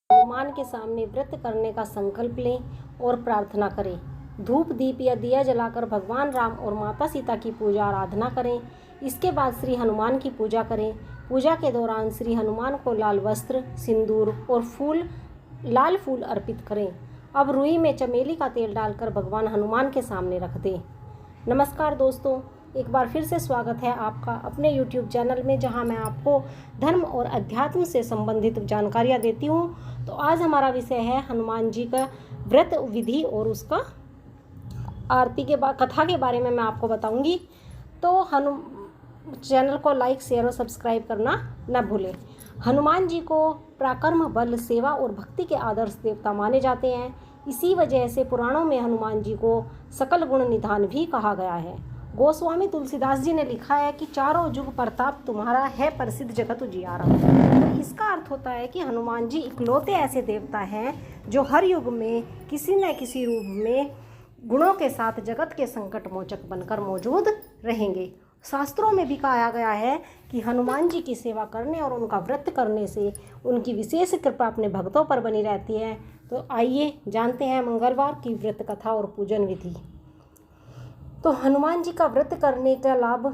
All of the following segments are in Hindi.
हनुमान के सामने व्रत करने का संकल्प लें और प्रार्थना करें। धूप दीप या दिया जलाकर भगवान राम और माता सीता की पूजा आराधना करें। इसके बाद श्री हनुमान की पूजा करें। पूजा के दौरान श्री हनुमान को लाल वस्त्र, सिंदूर और लाल फूल अर्पित करें। अब रुई में चमेली का तेल डालकर भगवान हनुमान के सामने रख दें। नमस्कार दोस्तों, एक बार फिर से स्वागत है आपका अपने YouTube चैनल में, जहां मैं आपको धर्म और अध्यात्म से संबंधित जानकारियां देती हूं। तो आज हमारा विषय है हनुमान जी का व्रत विधि और उसका आरती के कथा के बारे में मैं आपको बताऊंगी। तो चैनल को लाइक, शेयर और सब्सक्राइब करना न भूलें। हनुमान जी को पराक्रम, बल, सेवा और भक्ति के आदर्श देवता माने जाते हैं। इसी वजह से पुराणों में हनुमान जी को सकल गुण निधान भी कहा गया है। गोस्वामी तुलसीदास जी ने लिखा है कि चारों युग प्रताप तुम्हारा है, प्रसिद्ध जगत उजियारा। तो इसका अर्थ होता है कि हनुमान जी इकलौते ऐसे देवता हैं जो हर युग में किसी न किसी रूप में गुणों के साथ जगत के संकट मोचक बनकर मौजूद रहेंगे। शास्त्रों में भी कहा गया है कि हनुमान जी की सेवा करने और उनका व्रत करने से उनकी विशेष कृपा अपने भक्तों पर बनी रहती है। तो आइए जानते हैं मंगलवार की व्रत कथा और पूजन विधि। तो हनुमान जी का व्रत करने का लाभ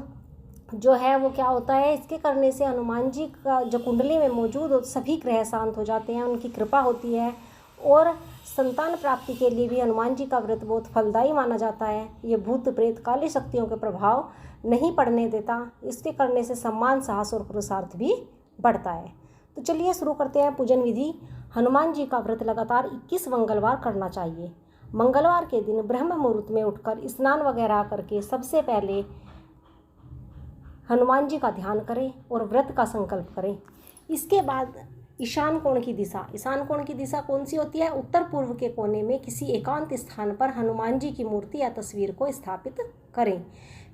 जो है वो क्या होता है, इसके करने से हनुमान जी का जो कुंडली में मौजूद सभी ग्रह शांत हो जाते हैं, उनकी कृपा होती है। और संतान प्राप्ति के लिए भी हनुमान जी का व्रत बहुत फलदायी माना जाता है। ये भूत प्रेत काली शक्तियों के प्रभाव नहीं पड़ने देता। इसके करने से सम्मान, साहस और पुरुषार्थ भी बढ़ता है। तो चलिए शुरू करते हैं पूजन विधि। हनुमान जी का व्रत लगातार 21 मंगलवार करना चाहिए। मंगलवार के दिन ब्रह्म मुहूर्त में उठकर स्नान वगैरह करके सबसे पहले हनुमान जी का ध्यान करें और व्रत का संकल्प करें। इसके बाद ईशान कोण की दिशा कौन सी होती है? उत्तर पूर्व के कोने में किसी एकांत स्थान पर हनुमान जी की मूर्ति या तस्वीर को स्थापित करें।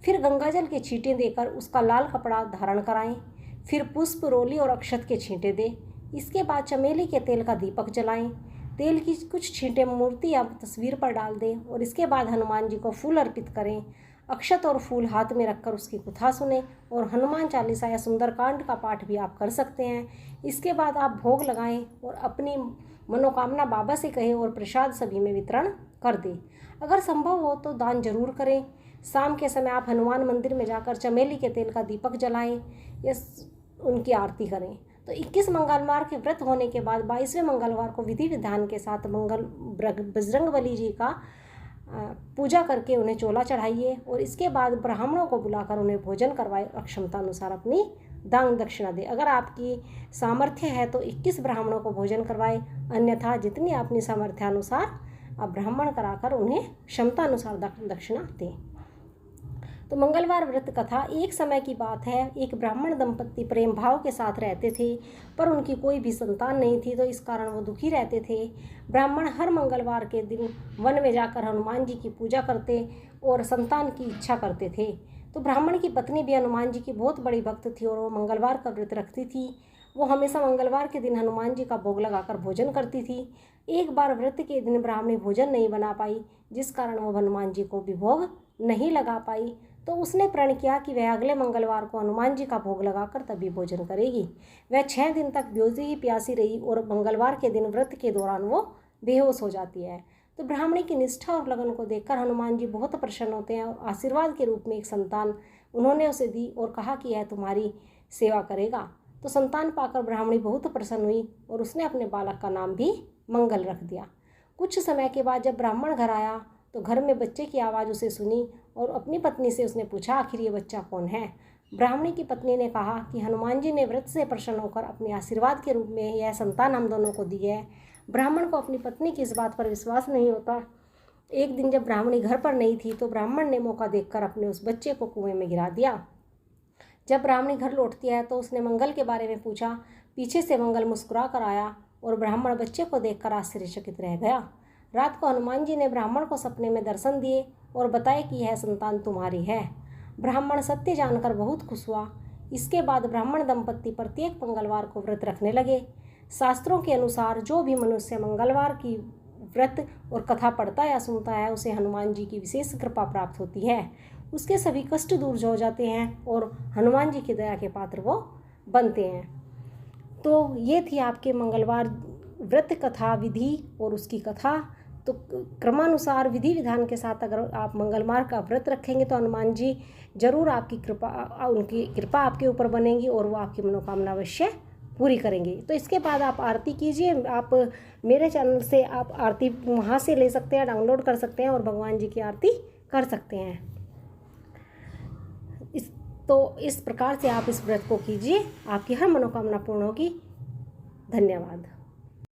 फिर गंगाजल के छींटे देकर उसका लाल कपड़ा धारण कराएं। फिर पुष्प, रोली और अक्षत के छींटे दें। इसके बाद चमेली के तेल का दीपक जलाएं। तेल की कुछ छींटे मूर्ति या तस्वीर पर डाल दें और इसके बाद हनुमान जी को फूल अर्पित करें। अक्षत और फूल हाथ में रखकर उसकी कथा सुने और हनुमान चालीसा या सुंदरकांड का पाठ भी आप कर सकते हैं। इसके बाद आप भोग लगाएं और अपनी मनोकामना बाबा से कहें और प्रसाद सभी में वितरण कर दें। अगर संभव हो तो दान जरूर करें। शाम के समय आप हनुमान मंदिर में जाकर चमेली के तेल का दीपक जलाएं या उनकी आरती करें। तो 21 मंगलवार के व्रत होने के बाद 22वें मंगलवार को विधि विधान के साथ बजरंगबली जी का पूजा करके उन्हें चोला चढ़ाइए और इसके बाद ब्राह्मणों को बुलाकर उन्हें भोजन करवाए और क्षमता अनुसार अपनी दान दक्षिणा दे। अगर आपकी सामर्थ्य है तो 21 ब्राह्मणों को भोजन करवाए, अन्यथा जितनी अपनी सामर्थ्यानुसार आप ब्राह्मण कराकर उन्हें क्षमता अनुसार दक्षिणा दें। तो मंगलवार व्रत कथा। एक समय की बात है, एक ब्राह्मण दंपत्ति प्रेम भाव के साथ रहते थे, पर उनकी कोई भी संतान नहीं थी, तो इस कारण वो दुखी रहते थे। ब्राह्मण हर मंगलवार के दिन वन में जाकर हनुमान जी की पूजा करते और संतान की इच्छा करते थे। तो ब्राह्मण की पत्नी भी हनुमान जी की बहुत बड़ी भक्त थी और वो मंगलवार का व्रत रखती थी। वो हमेशा मंगलवार के दिन हनुमान जी का भोग लगाकर भोजन करती थी। एक बार व्रत के दिन ब्राह्मणी भोजन नहीं बना पाई, जिस कारण वो हनुमान जी को भी भोग नहीं लगा पाई। तो उसने प्रण किया कि वह अगले मंगलवार को हनुमान जी का भोग लगाकर तभी भोजन करेगी। वह 6 दिन तक बेहोशी ही प्यासी रही और मंगलवार के दिन व्रत के दौरान वो बेहोश हो जाती है। तो ब्राह्मणी की निष्ठा और लगन को देखकर हनुमान जी बहुत प्रसन्न होते हैं और आशीर्वाद के रूप में एक संतान उन्होंने उसे दी और कहा कि यह तुम्हारी सेवा करेगा। तो संतान पाकर ब्राह्मणी बहुत प्रसन्न हुई और उसने अपने बालक का नाम भी मंगल रख दिया। कुछ समय के बाद जब ब्राह्मण घर आया तो घर में बच्चे की आवाज़ उसे सुनी और अपनी पत्नी से उसने पूछा, आखिर ये बच्चा कौन है? ब्राह्मणी की पत्नी ने कहा कि हनुमान जी ने व्रत से प्रसन्न होकर अपने आशीर्वाद के रूप में यह संतान हम दोनों को दी है। ब्राह्मण को अपनी पत्नी की इस बात पर विश्वास नहीं होता। एक दिन जब ब्राह्मणी घर पर नहीं थी तो ब्राह्मण ने मौका देखकर अपने उस बच्चे को कुएं में गिरा दिया। जब ब्राह्मणी घर लौटती है तो उसने मंगल के बारे में पूछा। पीछे से मंगल मुस्कुरा कर आया और ब्राह्मण बच्चे को देखकर आश्चर्यचकित रह गया। रात को हनुमान जी ने ब्राह्मण को सपने में दर्शन दिए और बताए कि यह संतान तुम्हारी है। ब्राह्मण सत्य जानकर बहुत खुश हुआ। इसके बाद ब्राह्मण दंपत्ति प्रत्येक मंगलवार को व्रत रखने लगे। शास्त्रों के अनुसार जो भी मनुष्य मंगलवार की व्रत और कथा पढ़ता या सुनता है उसे हनुमान जी की विशेष कृपा प्राप्त होती है। उसके सभी कष्ट दूर हो जाते हैं और हनुमान जी की दया के पात्र वो बनते हैं। तो ये थी आपके मंगलवार व्रत कथा विधि और उसकी कथा, तो क्रमानुसार विधि विधान के साथ अगर आप मंगलवार का व्रत रखेंगे तो हनुमान जी जरूर आपकी कृपा, उनकी कृपा आपके ऊपर बनेगी और वो आपकी मनोकामना अवश्य पूरी करेंगे। तो इसके बाद आप आरती कीजिए। आप मेरे चैनल से आप आरती वहाँ से ले सकते हैं, डाउनलोड कर सकते हैं और भगवान जी की आरती कर सकते हैं। इस प्रकार से आप इस व्रत को कीजिए, आपकी हर मनोकामना पूर्ण होगी। धन्यवाद।